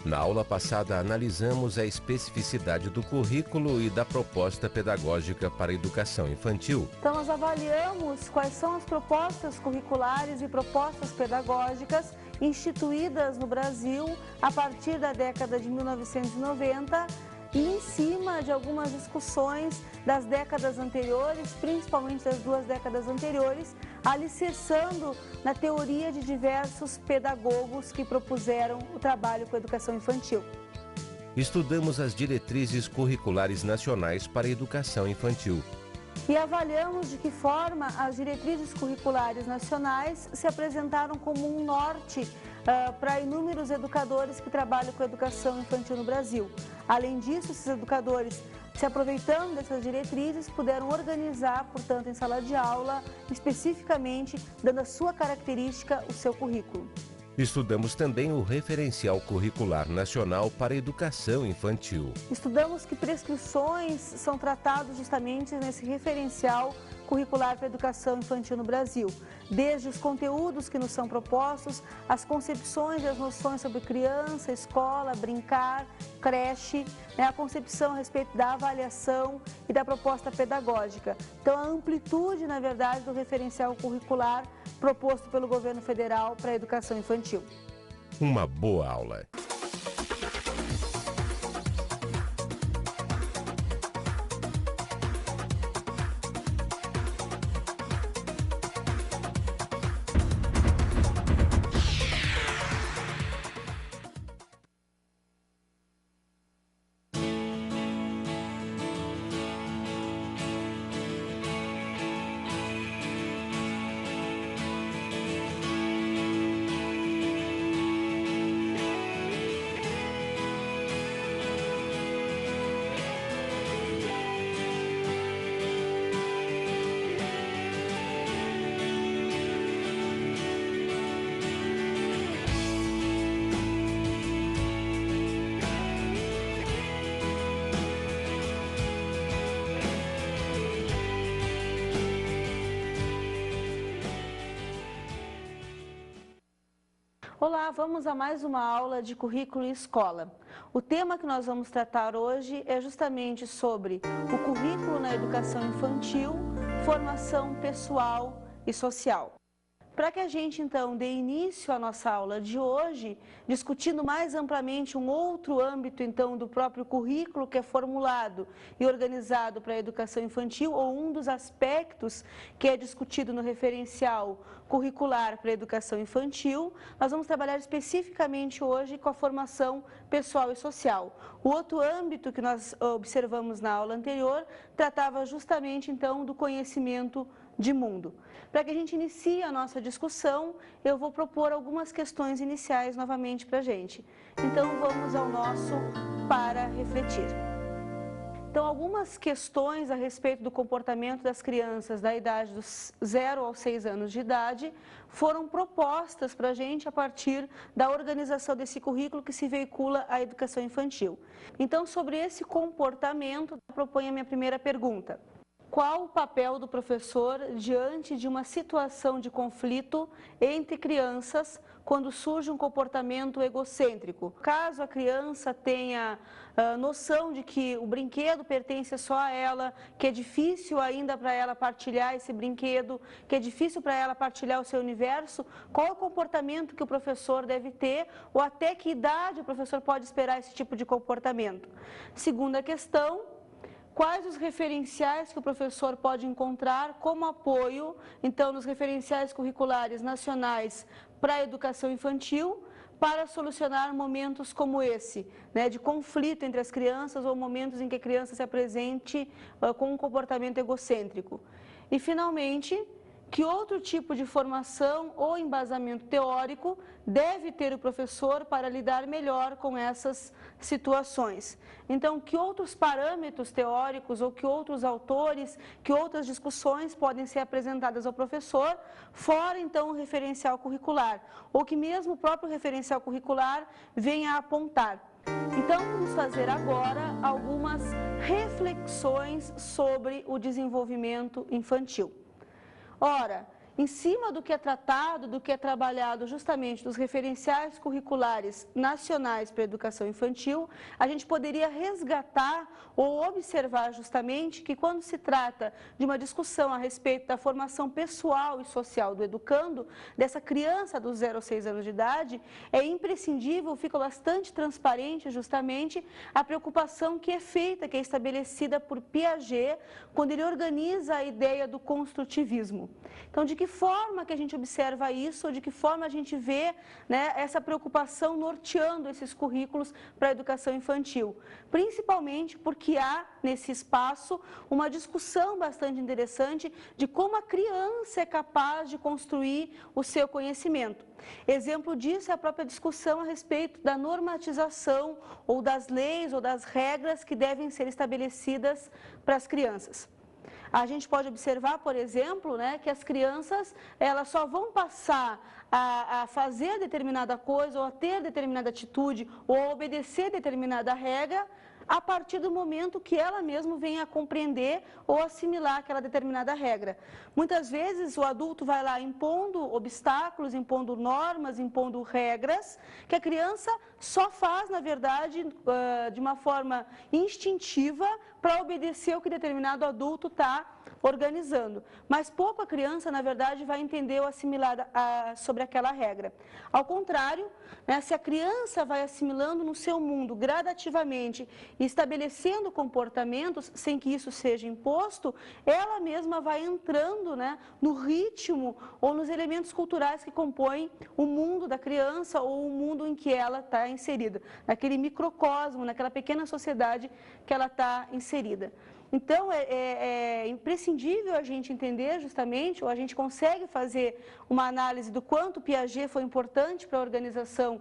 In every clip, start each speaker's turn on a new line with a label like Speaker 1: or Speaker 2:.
Speaker 1: Na aula passada, analisamos a especificidade do currículo e da proposta pedagógica para a educação infantil.
Speaker 2: Então, nós avaliamos quais são as propostas curriculares e propostas pedagógicas instituídas no Brasil a partir da década de 1990 e em cima de algumas discussões das décadas anteriores, principalmente das 2 décadas anteriores, alicerçando na teoria de diversos pedagogos que propuseram o trabalho com a educação infantil.
Speaker 1: Estudamos as diretrizes curriculares nacionais para a educação infantil.
Speaker 2: E avaliamos de que forma as diretrizes curriculares nacionais se apresentaram como um norte para inúmeros educadores que trabalham com a educação infantil no Brasil. Além disso, esses educadores, se aproveitando dessas diretrizes, puderam organizar, portanto, em sala de aula, especificamente, dando a sua característica, o seu currículo.
Speaker 1: Estudamos também o referencial curricular nacional para a educação infantil.
Speaker 2: Estudamos que prescrições são tratadas justamente nesse referencial curricular para a educação infantil no Brasil. Desde os conteúdos que nos são propostos, as concepções e as noções sobre criança, escola, brincar, creche, a concepção a respeito da avaliação e da proposta pedagógica. Então, a amplitude, na verdade, do referencial curricular proposto pelo governo federal para a educação infantil.
Speaker 1: Uma boa aula.
Speaker 2: Olá, vamos a mais uma aula de currículo e escola. O tema que nós vamos tratar hoje é justamente sobre o currículo na educação infantil, formação pessoal e social. Para que a gente, então, dê início à nossa aula de hoje, discutindo mais amplamente um outro âmbito, então, do próprio currículo que é formulado e organizado para a educação infantil, ou um dos aspectos que é discutido no referencial curricular para a educação infantil, nós vamos trabalhar especificamente hoje com a formação pessoal e social. O outro âmbito que nós observamos na aula anterior tratava justamente, então, do conhecimento de mundo. Para que a gente inicie a nossa discussão, eu vou propor algumas questões iniciais novamente para a gente. Então, vamos ao nosso para refletir. Então, algumas questões a respeito do comportamento das crianças da idade dos 0 aos 6 anos de idade foram propostas para a gente a partir da organização desse currículo que se veicula à educação infantil. Então, sobre esse comportamento, eu proponho a minha primeira pergunta. Qual o papel do professor diante de uma situação de conflito entre crianças quando surge um comportamento egocêntrico? Caso a criança tenha noção de que o brinquedo pertence só a ela, que é difícil ainda para ela partilhar esse brinquedo, que é difícil para ela partilhar o seu universo, qual é o comportamento que o professor deve ter ou até que idade o professor pode esperar esse tipo de comportamento? Segunda questão. Quais os referenciais que o professor pode encontrar como apoio, então, nos referenciais curriculares nacionais para a educação infantil, para solucionar momentos como esse, né, de conflito entre as crianças ou momentos em que a criança se apresente com um comportamento egocêntrico? E, finalmente, que outro tipo de formação ou embasamento teórico deve ter o professor para lidar melhor com essas situações? Então, que outros parâmetros teóricos ou que outros autores, que outras discussões podem ser apresentadas ao professor, fora então o referencial curricular, ou que mesmo o próprio referencial curricular venha a apontar? Então, vamos fazer agora algumas reflexões sobre o desenvolvimento infantil. Ora, em cima do que é tratado, do que é trabalhado justamente dos referenciais curriculares nacionais para a educação infantil, a gente poderia resgatar ou observar justamente que quando se trata de uma discussão a respeito da formação pessoal e social do educando, dessa criança dos 0 aos 6 anos de idade, é imprescindível, fica bastante transparente justamente a preocupação que é feita, que é estabelecida por Piaget, quando ele organiza a ideia do construtivismo. Então, de que forma que a gente observa isso, de que forma a gente vê, né, essa preocupação norteando esses currículos para a educação infantil? Principalmente porque há, nesse espaço, uma discussão bastante interessante de como a criança é capaz de construir o seu conhecimento. Exemplo disso é a própria discussão a respeito da normatização ou das leis ou das regras que devem ser estabelecidas para as crianças. A gente pode observar, por exemplo, né, que as crianças elas só vão passar a fazer determinada coisa ou a ter determinada atitude ou a obedecer determinada regra a partir do momento que ela mesma venha a compreender ou assimilar aquela determinada regra. Muitas vezes o adulto vai lá impondo obstáculos, impondo normas, impondo regras, que a criança só faz, na verdade, de uma forma instintiva para obedecer o que determinado adulto está organizando. Mas pouco a criança, na verdade, vai entender ou assimilar sobre aquela regra. Ao contrário, né, se a criança vai assimilando no seu mundo gradativamente e estabelecendo comportamentos sem que isso seja imposto, ela mesma vai entrando, né, no ritmo ou nos elementos culturais que compõem o mundo da criança ou o mundo em que ela está inserida, naquele microcosmo, naquela pequena sociedade que ela está inserida. Então, é imprescindível a gente entender justamente, ou a gente consegue fazer uma análise do quanto Piaget foi importante para a organização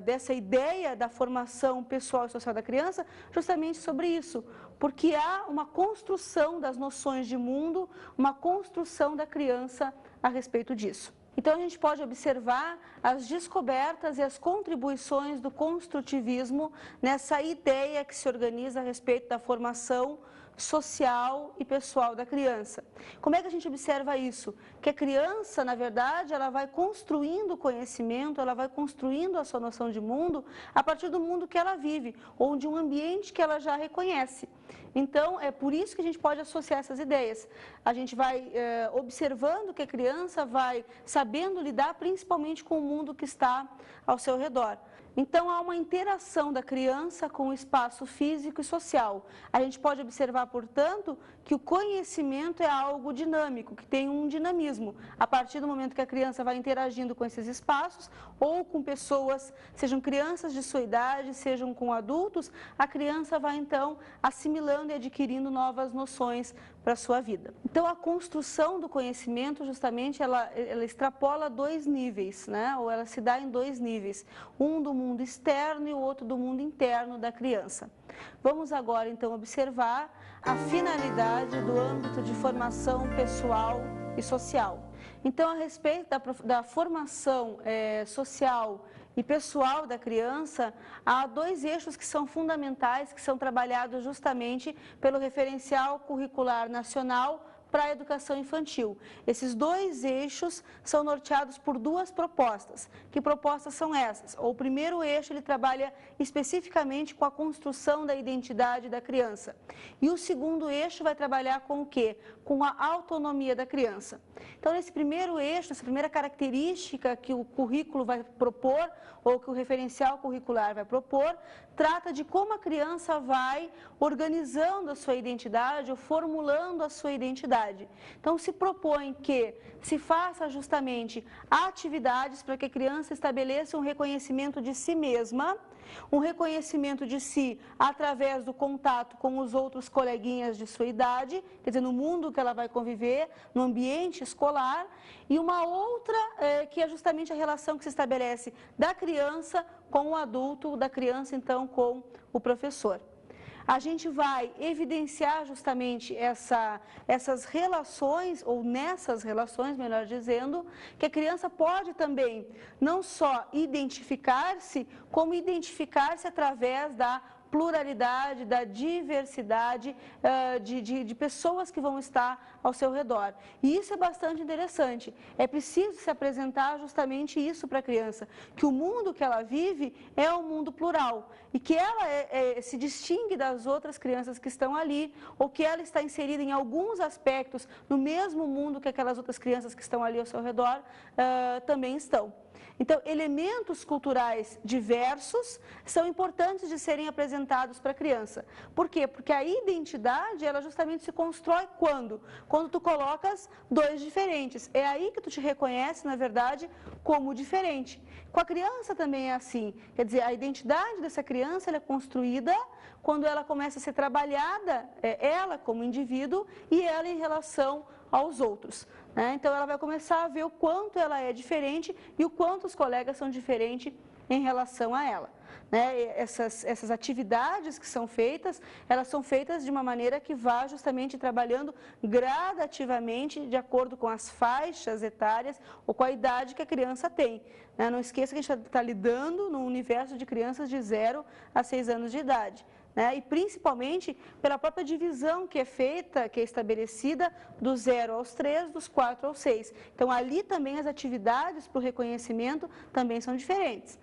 Speaker 2: dessa ideia da formação pessoal e social da criança, justamente sobre isso, porque há uma construção das noções de mundo, uma construção da criança a respeito disso. Então, a gente pode observar as descobertas e as contribuições do construtivismo nessa ideia que se organiza a respeito da formação social e pessoal da criança. Como é que a gente observa isso? Que a criança, na verdade, ela vai construindo conhecimento, ela vai construindo a sua noção de mundo a partir do mundo que ela vive, ou de um ambiente que ela já reconhece. Então, é por isso que a gente pode associar essas ideias. A gente vai observando que a criança vai sabendo lidar principalmente com o mundo que está ao seu redor. Então, há uma interação da criança com o espaço físico e social. A gente pode observar, portanto, que o conhecimento é algo dinâmico, que tem um dinamismo. A partir do momento que a criança vai interagindo com esses espaços, ou com pessoas, sejam crianças de sua idade, sejam com adultos, a criança vai, então, assimilando e adquirindo novas noções para a sua vida. Então, a construção do conhecimento, justamente, ela extrapola 2 níveis, né? Ou ela se dá em 2 níveis. Um do mundo externo e o outro do mundo interno da criança. Vamos agora, então, observar a finalidade do âmbito de formação pessoal e social. Então, a respeito da formação social e pessoal da criança, há 2 eixos que são fundamentais, que são trabalhados justamente pelo referencial curricular nacional para a educação infantil. Esses 2 eixos são norteados por 2 propostas. Que propostas são essas? O primeiro eixo, ele trabalha especificamente com a construção da identidade da criança. E o segundo eixo vai trabalhar com o quê? Com a autonomia da criança. Então, nesse primeiro eixo, essa primeira característica que o currículo vai propor, ou que o referencial curricular vai propor, trata de como a criança vai organizando a sua identidade ou formulando a sua identidade. Então, se propõe que se faça justamente atividades para que a criança estabeleça um reconhecimento de si mesma, um reconhecimento de si através do contato com os outros coleguinhas de sua idade, quer dizer, no mundo que ela vai conviver, no ambiente escolar, e uma outra que é justamente a relação que se estabelece da criança com o adulto, da criança, então, com o professor. A gente vai evidenciar justamente essas relações, ou nessas relações, melhor dizendo, que a criança pode também não só identificar-se, como identificar-se através da pluralidade, da diversidade de pessoas que vão estar ao seu redor. E isso é bastante interessante. É preciso se apresentar justamente isso para a criança, que o mundo que ela vive é um mundo plural e que ela se distingue das outras crianças que estão ali, ou que ela está inserida em alguns aspectos no mesmo mundo que aquelas outras crianças que estão ali ao seu redor também estão. Então, elementos culturais diversos são importantes de serem apresentados para a criança. Por quê? Porque a identidade, ela justamente se constrói quando? Quando tu colocas dois diferentes. É aí que tu te reconhece, na verdade, como diferente. Com a criança também é assim. Quer dizer, a identidade dessa criança ela é construída quando ela começa a ser trabalhada, ela como indivíduo e ela em relação aos outros. Então, ela vai começar a ver o quanto ela é diferente e o quanto os colegas são diferentes em relação a ela. Essas atividades que são feitas, elas são feitas de uma maneira que vá justamente trabalhando gradativamente de acordo com as faixas etárias ou com a idade que a criança tem. Não esqueça que a gente está lidando num universo de crianças de 0 a 6 anos de idade. E principalmente pela própria divisão que é feita, que é estabelecida dos 0 aos 3, dos 4 aos 6. Então, ali também as atividades para o reconhecimento também são diferentes.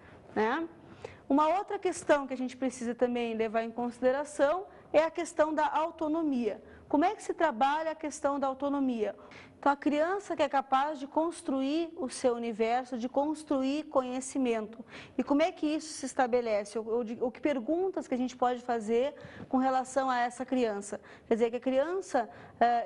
Speaker 2: Uma outra questão que a gente precisa também levar em consideração é a questão da autonomia. Como é que se trabalha a questão da autonomia? Então, a criança que é capaz de construir o seu universo, de construir conhecimento. E como é que isso se estabelece? Ou que perguntas que a gente pode fazer com relação a essa criança? Quer dizer, que a criança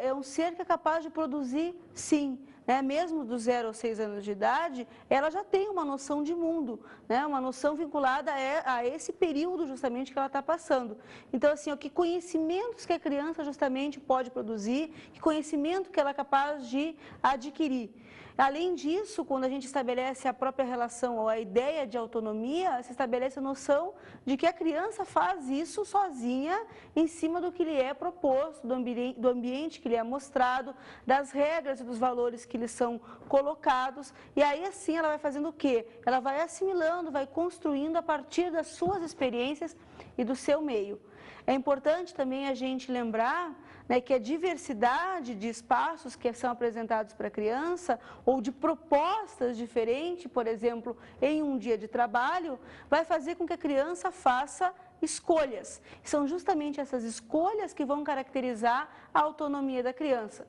Speaker 2: é um ser que é capaz de produzir, sim. Mesmo dos 0 aos 6 anos de idade, ela já tem uma noção de mundo, uma noção vinculada a esse período justamente que ela está passando. Então, assim, que conhecimentos que a criança justamente pode produzir, que conhecimento que ela é capaz de adquirir. Além disso, quando a gente estabelece a própria relação ou a ideia de autonomia, se estabelece a noção de que a criança faz isso sozinha em cima do que lhe é proposto, do ambiente que lhe é mostrado, das regras e dos valores que lhe são colocados. E aí, assim, ela vai fazendo o quê? Ela vai assimilando, vai construindo a partir das suas experiências e do seu meio. É importante também a gente lembrar que a diversidade de espaços que são apresentados para a criança ou de propostas diferentes, por exemplo, em um dia de trabalho, vai fazer com que a criança faça escolhas. São justamente essas escolhas que vão caracterizar a autonomia da criança.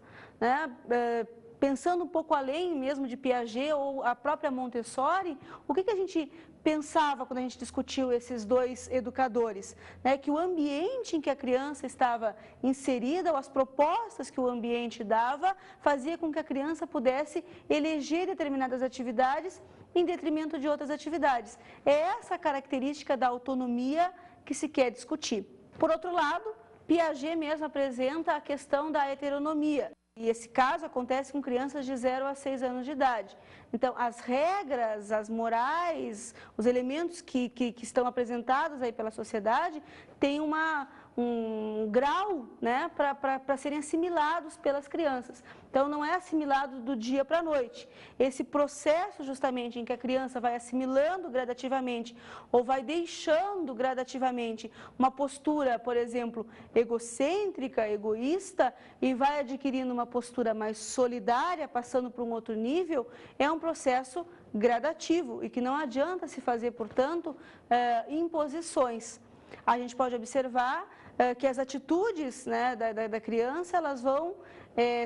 Speaker 2: Pensando um pouco além mesmo de Piaget ou a própria Montessori, o que a gente pensava quando a gente discutiu esses dois educadores? Que o ambiente em que a criança estava inserida, ou as propostas que o ambiente dava, fazia com que a criança pudesse eleger determinadas atividades em detrimento de outras atividades. É essa característica da autonomia que se quer discutir. Por outro lado, Piaget mesmo apresenta a questão da heteronomia. E esse caso acontece com crianças de 0 a 6 anos de idade. Então, as regras, as morais, os elementos que estão apresentados aí pela sociedade têm um grau para serem assimilados pelas crianças. Então, não é assimilado do dia para a noite. Esse processo, justamente, em que a criança vai assimilando gradativamente ou vai deixando gradativamente uma postura, por exemplo, egocêntrica, egoísta, e vai adquirindo uma postura mais solidária, passando para um outro nível, é um processo gradativo e que não adianta se fazer, portanto, imposições. A gente pode observar que as atitudes da criança, elas vão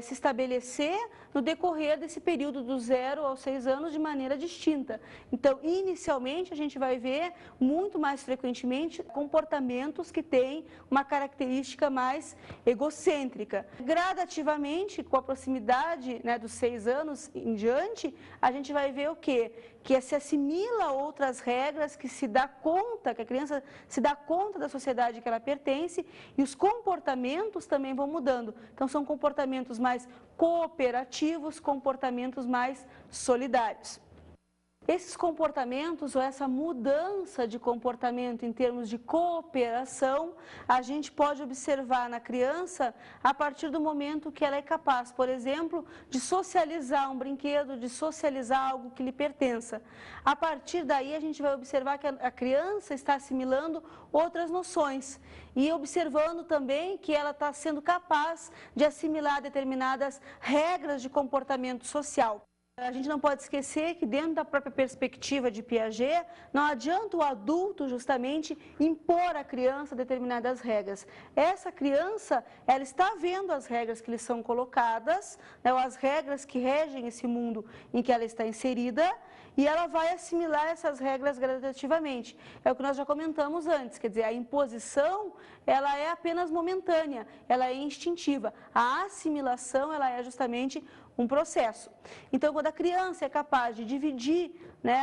Speaker 2: se estabelecer no decorrer desse período dos 0 aos 6 anos de maneira distinta. Então, inicialmente, a gente vai ver muito mais frequentemente comportamentos que têm uma característica mais egocêntrica. Gradativamente, com a proximidade dos 6 anos em diante, a gente vai ver o quê? Que se assimila a outras regras, que se dá conta, que a criança se dá conta da sociedade que ela pertence e os comportamentos também vão mudando. Então, são comportamentos mais cooperativos, comportamentos mais solidários. Esses comportamentos ou essa mudança de comportamento em termos de cooperação, a gente pode observar na criança a partir do momento que ela é capaz, por exemplo, de socializar um brinquedo, de socializar algo que lhe pertença. A partir daí, a gente vai observar que a criança está assimilando outras noções e observando também que ela está sendo capaz de assimilar determinadas regras de comportamento social. A gente não pode esquecer que dentro da própria perspectiva de Piaget, não adianta o adulto justamente impor à criança determinadas regras. Essa criança, ela está vendo as regras que lhe são colocadas, né, ou as regras que regem esse mundo em que ela está inserida, e ela vai assimilar essas regras gradativamente. É o que nós já comentamos antes, quer dizer, a imposição, ela é apenas momentânea, ela é instintiva. A assimilação, ela é justamente um processo. Então, quando a criança é capaz de dividir, né,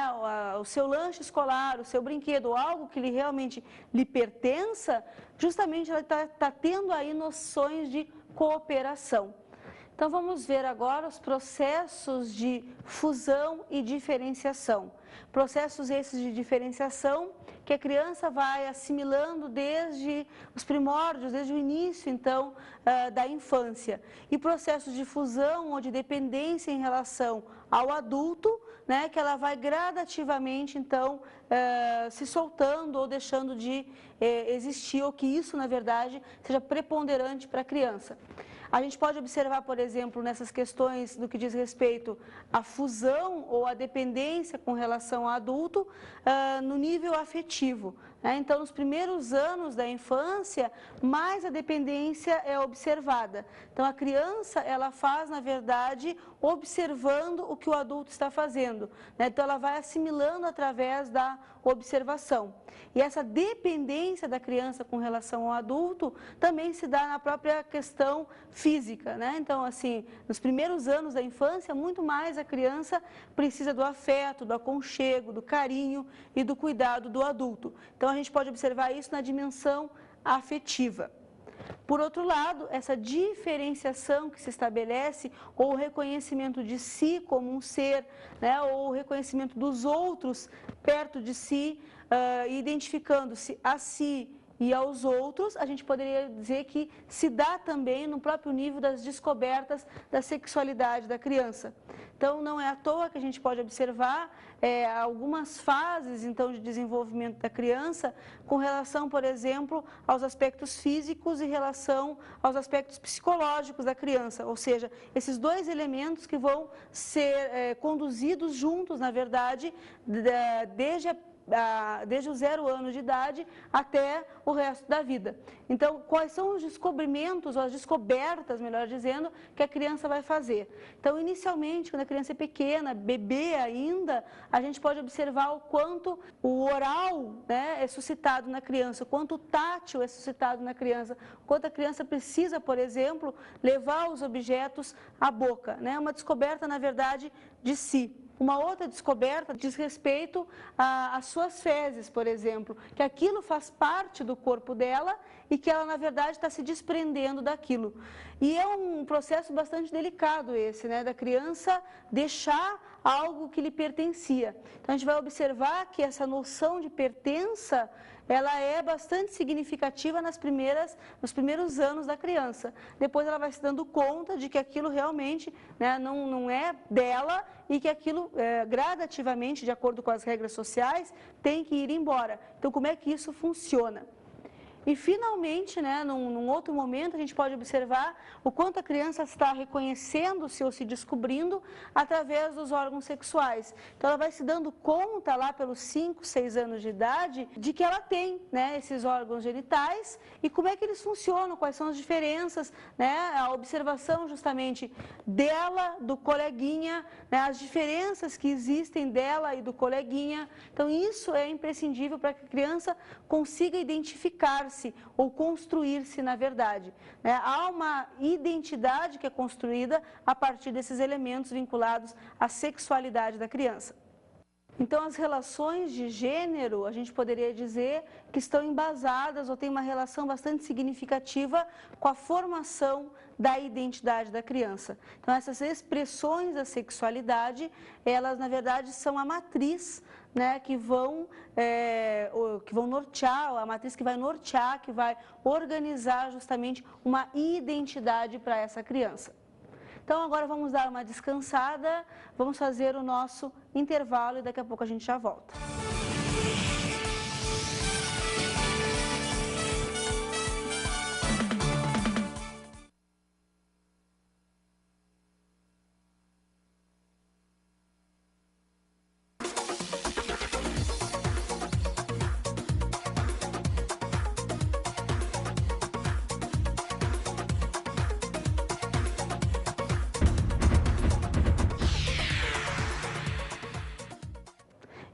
Speaker 2: o seu lanche escolar, o seu brinquedo, ou algo que realmente lhe pertença, justamente ela está tendo aí noções de cooperação. Então, vamos ver agora os processos de fusão e diferenciação. Processos esses de diferenciação que a criança vai assimilando desde os primórdios, desde o início, então, da infância. E processos de fusão ou de dependência em relação ao adulto, né, que ela vai gradativamente, então, se soltando ou deixando de existir, ou que isso, na verdade, seja preponderante para a criança. A gente pode observar, por exemplo, nessas questões do que diz respeito à fusão ou à dependência com relação ao adulto, no nível afetivo. Então, nos primeiros anos da infância, mais a dependência é observada. Então, a criança, ela faz, na verdade, observando o que o adulto está fazendo. Então, ela vai assimilando através da observação. E essa dependência da criança com relação ao adulto também se dá na própria questão física, Então, assim, nos primeiros anos da infância, muito mais a criança precisa do afeto, do aconchego, do carinho e do cuidado do adulto. Então, a gente pode observar isso na dimensão afetiva. Por outro lado, essa diferenciação que se estabelece, ou o reconhecimento de si como um ser, ou o reconhecimento dos outros perto de si, identificando-se a si e aos outros, a gente poderia dizer que se dá também no próprio nível das descobertas da sexualidade da criança. Então, não é à toa que a gente pode observar algumas fases, então, de desenvolvimento da criança com relação, por exemplo, aos aspectos físicos e relação aos aspectos psicológicos da criança, ou seja, esses dois elementos que vão ser conduzidos juntos, na verdade, desde os 0 anos de idade até o resto da vida. Então, quais são os descobrimentos, ou as descobertas, melhor dizendo, que a criança vai fazer? Então, inicialmente, quando a criança é pequena, bebê ainda, a gente pode observar o quanto o oral é suscitado na criança, o quanto o tátil é suscitado na criança, o quanto a criança precisa, por exemplo, levar os objetos à boca. Uma descoberta, na verdade, de si. Uma outra descoberta diz respeito às suas fezes, por exemplo, que aquilo faz parte do corpo dela e que ela, na verdade, está se desprendendo daquilo. E é um processo bastante delicado esse, da criança deixar algo que lhe pertencia. Então, a gente vai observar que essa noção de pertença, ela é bastante significativa nos primeiros anos da criança. Depois ela vai se dando conta de que aquilo realmente não é dela e que aquilo, gradativamente, de acordo com as regras sociais, tem que ir embora. Então, como é que isso funciona? E, finalmente, num outro momento, a gente pode observar o quanto a criança está reconhecendo-se ou se descobrindo através dos órgãos sexuais. Então, ela vai se dando conta, lá pelos 5, 6 anos de idade, de que ela tem esses órgãos genitais e como é que eles funcionam, quais são as diferenças, a observação justamente dela, do coleguinha, as diferenças que existem dela e do coleguinha. Então, isso é imprescindível para que a criança consiga identificar-se ou construir-se, na verdade. Há uma identidade que é construída a partir desses elementos vinculados à sexualidade da criança. Então, as relações de gênero, a gente poderia dizer que estão embasadas ou têm uma relação bastante significativa com a formação da identidade da criança. Então, essas expressões da sexualidade, elas, na verdade, são a matriz, né, que vão nortear, a matriz que vai nortear, que vai organizar justamente uma identidade para essa criança. Então, agora vamos dar uma descansada, vamos fazer o nosso intervalo e daqui a pouco a gente já volta.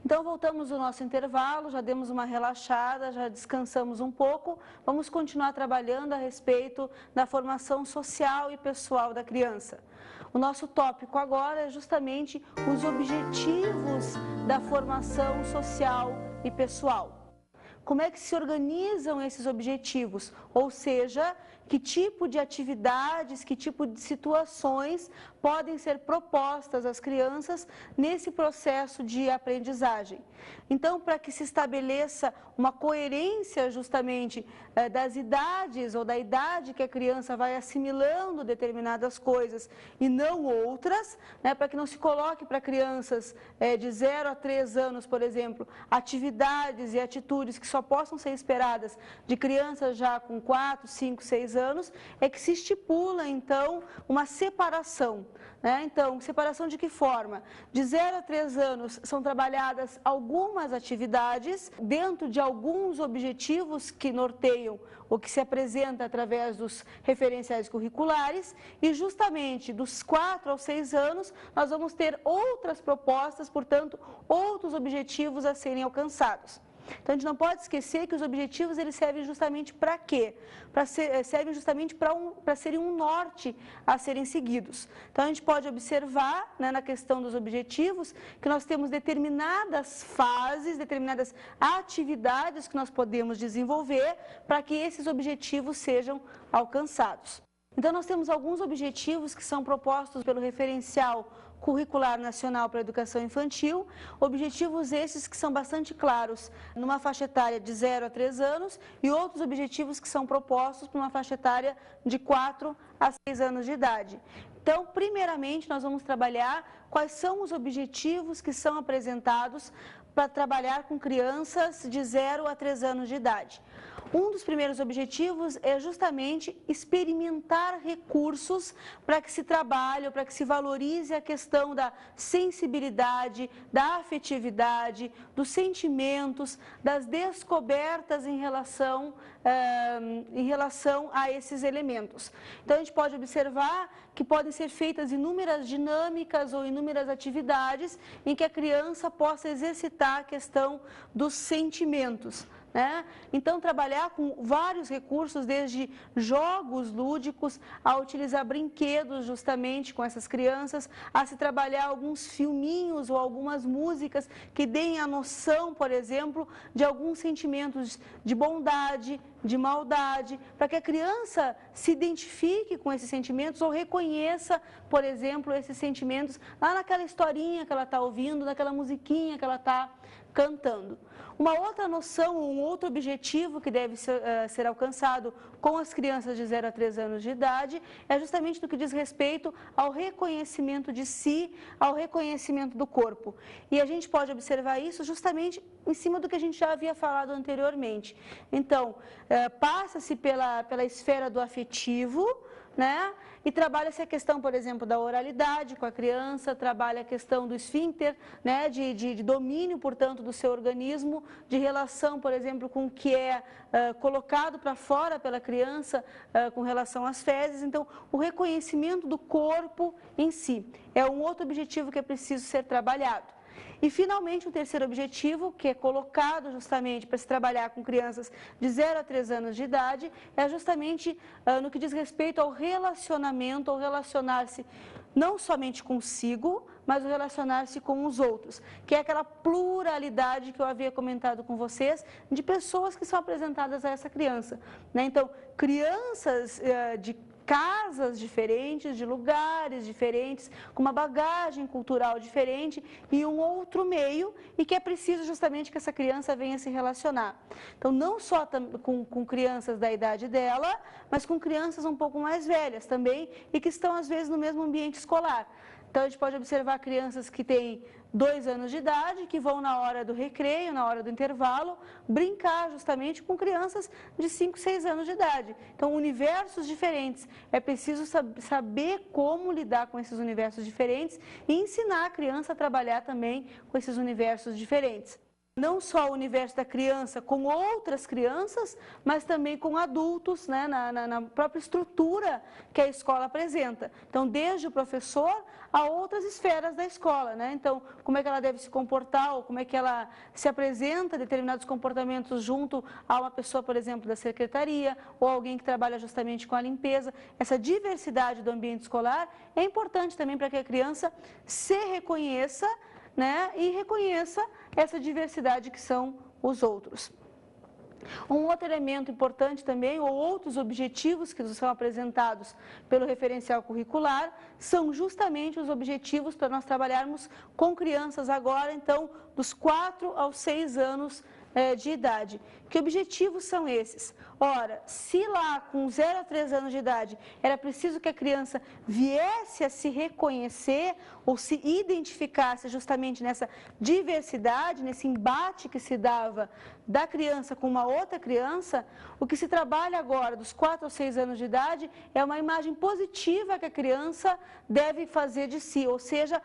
Speaker 2: Então, voltamos ao nosso intervalo, já demos uma relaxada, já descansamos um pouco. Vamos continuar trabalhando a respeito da formação social e pessoal da criança. O nosso tópico agora é justamente os objetivos da formação social e pessoal. Como é que se organizam esses objetivos? Ou seja, que tipo de atividades, que tipo de situações podem ser propostas às crianças nesse processo de aprendizagem. Então, para que se estabeleça uma coerência justamente das idades ou da idade que a criança vai assimilando determinadas coisas e não outras, né, para que não se coloque para crianças de 0 a 3 anos, por exemplo, atividades e atitudes que só possam ser esperadas de crianças já com 4, 5, 6 anos, é que se estipula, então, uma separação. Então, separação de que forma? De 0 a 3 anos são trabalhadas algumas atividades dentro de alguns objetivos que norteiam ou que se apresenta através dos referenciais curriculares e justamente dos 4 aos 6 anos nós vamos ter outras propostas, portanto, outros objetivos a serem alcançados. Então, a gente não pode esquecer que os objetivos eles servem justamente para quê? Servem justamente para serem um norte a serem seguidos. Então, a gente pode observar, né, na questão dos objetivos, que nós temos determinadas fases, determinadas atividades que nós podemos desenvolver para que esses objetivos sejam alcançados. Então, nós temos alguns objetivos que são propostos pelo referencial curricular nacional para a educação infantil, objetivos esses que são bastante claros numa faixa etária de 0 a 3 anos e outros objetivos que são propostos para uma faixa etária de 4 a 6 anos de idade. Então, primeiramente, nós vamos trabalhar quais são os objetivos que são apresentados para trabalhar com crianças de 0 a 3 anos de idade. Um dos primeiros objetivos é justamente experimentar recursos para que se trabalhe, para que se valorize a questão da sensibilidade, da afetividade, dos sentimentos, das descobertas em relação a esses elementos. Então, a gente pode observar que podem ser feitas inúmeras dinâmicas ou inúmeras atividades em que a criança possa exercitar a questão dos sentimentos. Então, trabalhar com vários recursos, desde jogos lúdicos, a utilizar brinquedos justamente com essas crianças, a se trabalhar alguns filminhos ou algumas músicas que deem a noção, por exemplo, de alguns sentimentos de bondade, de maldade, para que a criança se identifique com esses sentimentos ou reconheça, por exemplo, esses sentimentos lá naquela historinha que ela está ouvindo, naquela musiquinha que ela está cantando. Uma outra noção, um outro objetivo que deve ser alcançado com as crianças de 0 a 3 anos de idade é justamente no que diz respeito ao reconhecimento de si, ao reconhecimento do corpo. E a gente pode observar isso justamente em cima do que a gente já havia falado anteriormente. Então, passa-se pela esfera do afetivo, e trabalha-se a questão, por exemplo, da oralidade com a criança, trabalha a questão do esfíncter, de domínio, portanto, do seu organismo, de relação, por exemplo, com o que é colocado para fora pela criança com relação às fezes. Então, o reconhecimento do corpo em si é um outro objetivo que é preciso ser trabalhado. E, finalmente, o terceiro objetivo, que é colocado justamente para se trabalhar com crianças de 0 a 3 anos de idade, é justamente no que diz respeito ao relacionamento, ao relacionar-se não somente consigo, mas o relacionar-se com os outros, que é aquela pluralidade que eu havia comentado com vocês, de pessoas que são apresentadas a essa criança, né? Então, crianças de casas diferentes, de lugares diferentes, com uma bagagem cultural diferente e um outro meio, e que é preciso justamente que essa criança venha se relacionar. Então, não só com crianças da idade dela, mas com crianças um pouco mais velhas também e que estão, às vezes, no mesmo ambiente escolar. Então, a gente pode observar crianças que têm 2 anos de idade, que vão na hora do recreio, na hora do intervalo, brincar justamente com crianças de 5, 6 anos de idade. Então, universos diferentes. É preciso saber como lidar com esses universos diferentes e ensinar a criança a trabalhar também com esses universos diferentes. Não só o universo da criança com outras crianças, mas também com adultos, né, na própria estrutura que a escola apresenta. Então, desde o professor a outras esferas da escola, né? Então, como é que ela deve se comportar, ou como é que ela se apresenta determinados comportamentos junto a uma pessoa, por exemplo, da secretaria, ou alguém que trabalha justamente com a limpeza. Essa diversidade do ambiente escolar é importante também para que a criança se reconheça, né, e reconheça essa diversidade que são os outros. Um outro elemento importante também, ou outros objetivos que são apresentados pelo referencial curricular, são justamente os objetivos para nós trabalharmos com crianças agora, então, dos 4 aos 6 anos de idade. Que objetivos são esses? Ora, se lá com 0 a 3 anos de idade era preciso que a criança viesse a se reconhecer ou se identificasse justamente nessa diversidade, nesse embate que se dava da criança com uma outra criança, o que se trabalha agora dos 4 aos 6 anos de idade é uma imagem positiva que a criança deve fazer de si, ou seja,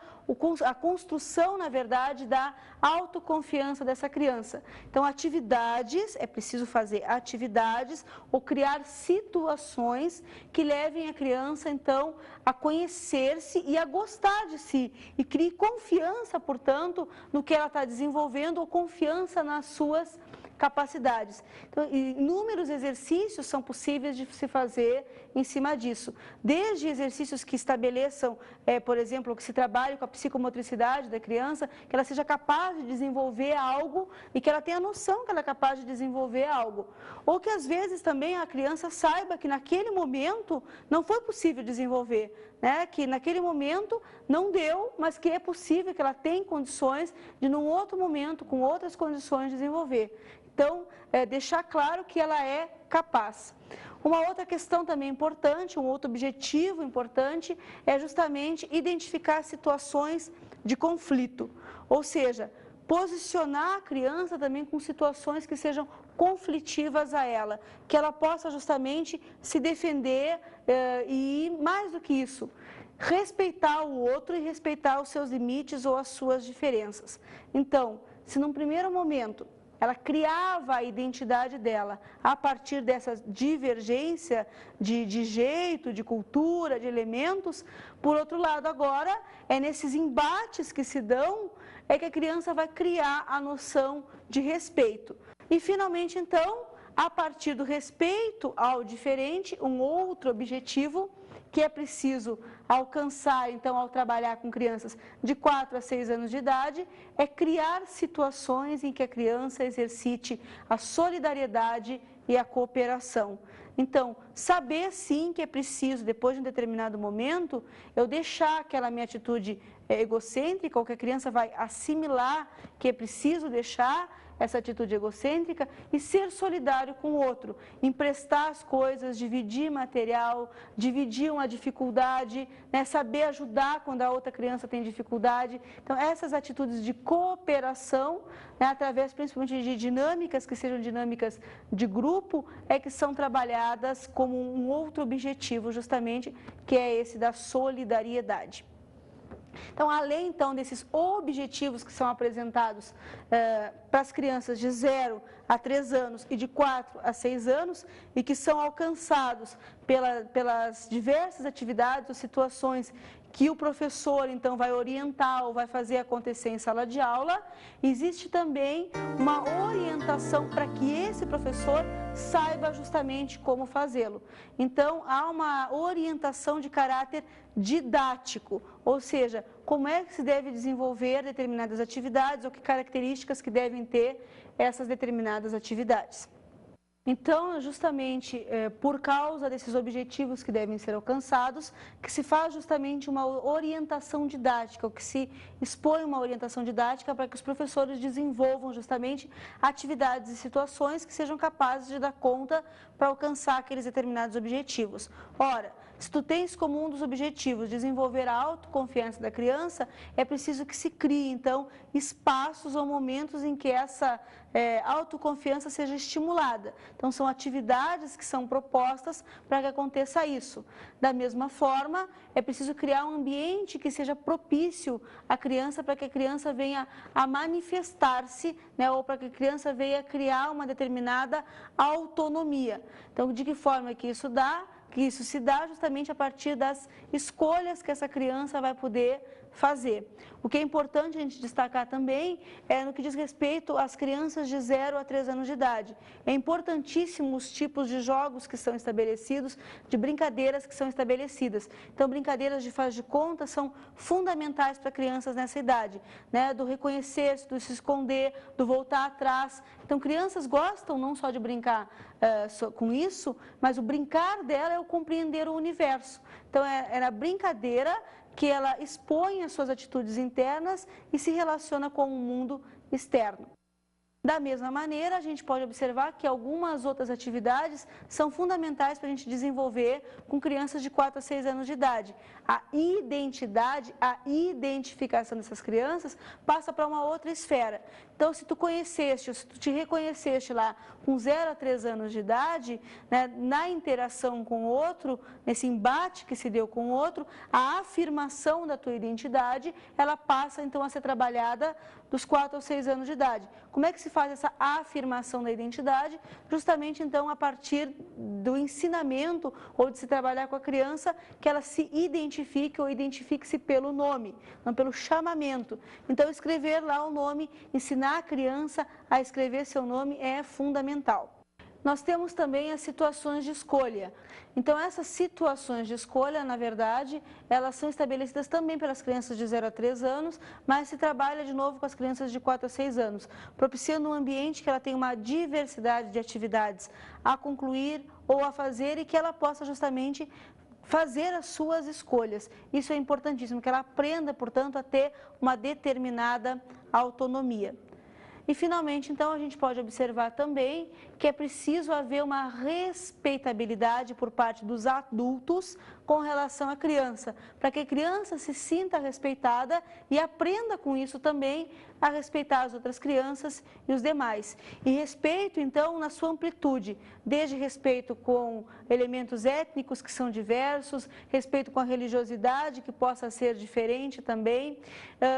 Speaker 2: a construção, na verdade, da autoconfiança dessa criança. Então, atividades, é preciso fazer atividades ou criar situações que levem a criança, então, a conhecer-se e a gostar de si. E crie confiança, portanto, no que ela está desenvolvendo ou confiança nas suas capacidades. Então, inúmeros exercícios são possíveis de se fazer em cima disso. Desde exercícios que estabeleçam, por exemplo, que se trabalhe com a psicomotricidade da criança, que ela seja capaz de desenvolver algo e que ela tenha noção que ela é capaz de desenvolver algo. Ou que, às vezes, também a criança saiba que naquele momento não foi possível desenvolver, né? Que naquele momento não deu, mas que é possível, que ela tem condições de, num outro momento, com outras condições, desenvolver. Então, deixar claro que ela é capaz. Uma outra questão também importante, um outro objetivo importante, é justamente identificar situações de conflito. Ou seja, posicionar a criança também com situações que sejam conflitivas a ela, que ela possa justamente se defender e, mais do que isso, respeitar o outro e respeitar os seus limites ou as suas diferenças. Então, se num primeiro momento ela criava a identidade dela a partir dessa divergência de jeito, de cultura, de elementos, por outro lado, agora, é nesses embates que se dão, é que a criança vai criar a noção de respeito. E, finalmente, então, a partir do respeito ao diferente, um outro objetivo que é preciso alcançar, então, ao trabalhar com crianças de 4 a 6 anos de idade, é criar situações em que a criança exercite a solidariedade e a cooperação. Então, saber sim que é preciso, depois de um determinado momento, eu deixar aquela minha atitude egocêntrica, ou que a criança vai assimilar que é preciso deixar essa atitude egocêntrica e ser solidário com o outro, emprestar as coisas, dividir material, dividir uma dificuldade, né, saber ajudar quando a outra criança tem dificuldade. Então, essas atitudes de cooperação, né, através principalmente de dinâmicas que sejam dinâmicas de grupo, é que são trabalhadas como um outro objetivo, justamente, que é esse da solidariedade. Então, além então desses objetivos que são apresentados para as crianças de 0 a 3 anos e de 4 a 6 anos e que são alcançados pelas diversas atividades ou situações que o professor, então, vai orientar ou vai fazer acontecer em sala de aula, existe também uma orientação para que esse professor saiba justamente como fazê-lo. Então, há uma orientação de caráter didático, ou seja, como é que se deve desenvolver determinadas atividades ou que características que devem ter essas determinadas atividades. Então, justamente por causa desses objetivos que devem ser alcançados, que se faz justamente uma orientação didática, ou que se expõe uma orientação didática para que os professores desenvolvam justamente atividades e situações que sejam capazes de dar conta para alcançar aqueles determinados objetivos. Ora, se tu tens como um dos objetivos desenvolver a autoconfiança da criança, é preciso que se crie, então, espaços ou momentos em que essa autoconfiança seja estimulada. Então, são atividades que são propostas para que aconteça isso. Da mesma forma, é preciso criar um ambiente que seja propício à criança, para que a criança venha a manifestar-se, né, ou para que a criança venha a criar uma determinada autonomia. Então, de que forma que isso dá? Que isso se dá justamente a partir das escolhas que essa criança vai poder fazer. O que é importante a gente destacar também é no que diz respeito às crianças de 0 a 3 anos de idade. É importantíssimo os tipos de jogos que são estabelecidos, de brincadeiras que são estabelecidas. Então, brincadeiras de faz de conta são fundamentais para crianças nessa idade, né? Do reconhecer-se, do se esconder, do voltar atrás. Então, crianças gostam não só de brincar com isso, mas o brincar dela é o compreender o universo. Então, é na brincadeira que ela expõe as suas atitudes internas e se relaciona com o mundo externo. Da mesma maneira, a gente pode observar que algumas outras atividades são fundamentais para a gente desenvolver com crianças de 4 a 6 anos de idade. A identidade, a identificação dessas crianças passa para uma outra esfera. Então, se tu conheceste, ou se tu te reconheceste lá com 0 a 3 anos de idade, né, na interação com o outro, nesse embate que se deu com o outro, a afirmação da tua identidade, ela passa então a ser trabalhada dos 4 aos 6 anos de idade. Como é que se faz essa afirmação da identidade? Justamente então a partir do ensinamento ou de se trabalhar com a criança, que ela se identifique ou identifique-se pelo nome, não pelo chamamento. Então escrever lá o nome, ensinar a criança a escrever seu nome é fundamental. Nós temos também as situações de escolha. Então, essas situações de escolha, na verdade, elas são estabelecidas também pelas crianças de 0 a 3 anos, mas se trabalha de novo com as crianças de 4 a 6 anos, propiciando um ambiente que ela tenha uma diversidade de atividades a concluir ou a fazer e que ela possa justamente fazer as suas escolhas. Isso é importantíssimo, que ela aprenda, portanto, a ter uma determinada autonomia. E, finalmente, então, a gente pode observar também que é preciso haver uma respeitabilidade por parte dos adultos com relação à criança, para que a criança se sinta respeitada e aprenda com isso também a respeitar as outras crianças e os demais. E respeito, então, na sua amplitude, desde respeito com elementos étnicos que são diversos, respeito com a religiosidade que possa ser diferente também,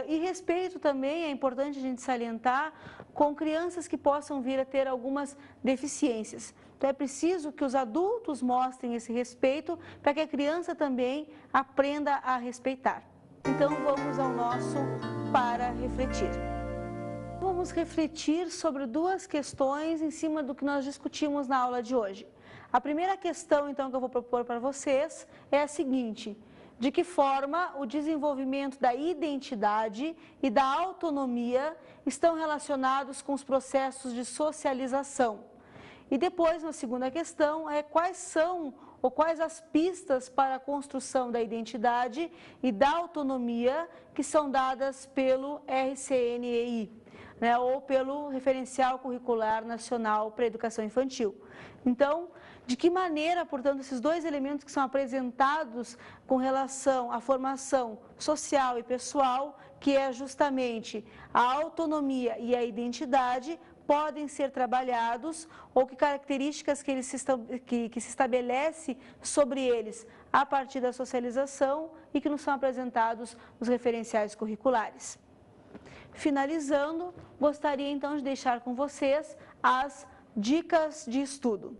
Speaker 2: e respeito também, é importante a gente salientar, com crianças que possam vir a ter algumas deficiências. Então, é preciso que os adultos mostrem esse respeito para que a criança também aprenda a respeitar. Então, vamos ao nosso para refletir. Vamos refletir sobre 2 questões em cima do que nós discutimos na aula de hoje. A primeira questão, então, que eu vou propor para vocês é a seguinte: de que forma o desenvolvimento da identidade e da autonomia estão relacionados com os processos de socialização? E depois, na segunda questão, quais são ou quais as pistas para a construção da identidade e da autonomia que são dadas pelo RCNEI, né, ou pelo Referencial Curricular Nacional para a Educação Infantil. Então, de que maneira, portanto, esses 2 elementos que são apresentados com relação à formação social e pessoal, que é justamente a autonomia e a identidade, podem ser trabalhados, ou que características que se estabelece sobre eles a partir da socialização e que nos são apresentados nos referenciais curriculares. Finalizando, gostaria então de deixar com vocês as dicas de estudo.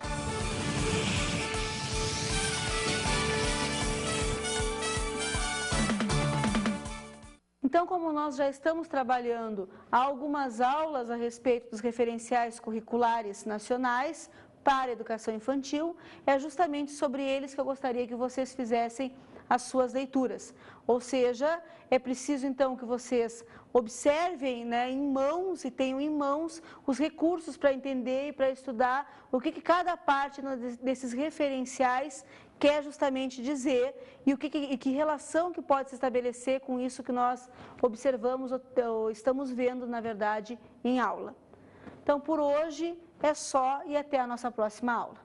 Speaker 2: Então, como nós já estamos trabalhando algumas aulas a respeito dos referenciais curriculares nacionais para a educação infantil, é justamente sobre eles que eu gostaria que vocês fizessem as suas leituras. Ou seja, é preciso então que vocês observem, né, em mãos e tenham em mãos os recursos para entender e para estudar o que cada parte desses referenciais quer justamente dizer e que relação que pode se estabelecer com isso que nós observamos ou estamos vendo, na verdade, em aula. Então, por hoje é só e até a nossa próxima aula.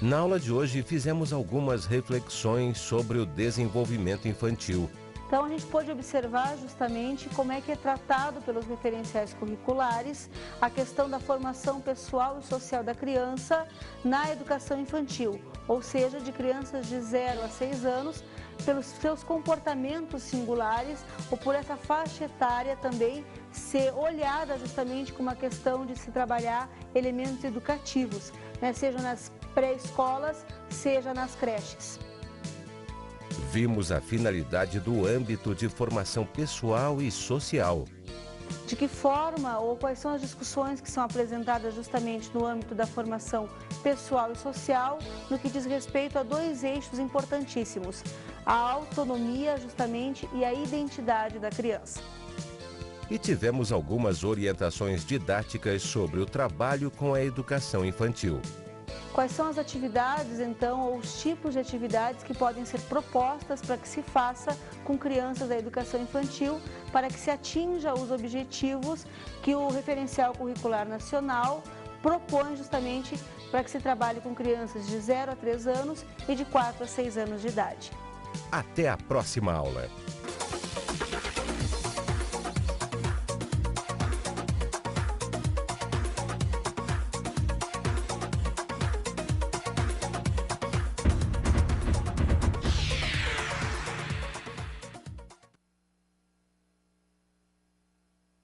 Speaker 1: Na aula de hoje, fizemos algumas reflexões sobre o desenvolvimento infantil.
Speaker 2: Então, a gente pôde observar justamente como é que é tratado pelos referenciais curriculares a questão da formação pessoal e social da criança na educação infantil, ou seja, de crianças de 0 a 6 anos, pelos seus comportamentos singulares ou por essa faixa etária também ser olhada justamente como uma questão de se trabalhar elementos educativos, né, seja nas pré-escolas, seja nas creches.
Speaker 1: Vimos a finalidade do âmbito de formação pessoal e social.
Speaker 2: De que forma ou quais são as discussões que são apresentadas justamente no âmbito da formação pessoal e social, no que diz respeito a dois eixos importantíssimos, a autonomia justamente e a identidade da criança.
Speaker 1: E tivemos algumas orientações didáticas sobre o trabalho com a educação infantil.
Speaker 2: Quais são as atividades, então, ou os tipos de atividades que podem ser propostas para que se faça com crianças da educação infantil, para que se atinja os objetivos que o referencial curricular nacional propõe justamente para que se trabalhe com crianças de 0 a 3 anos e de 4 a 6 anos de idade.
Speaker 1: Até a próxima aula!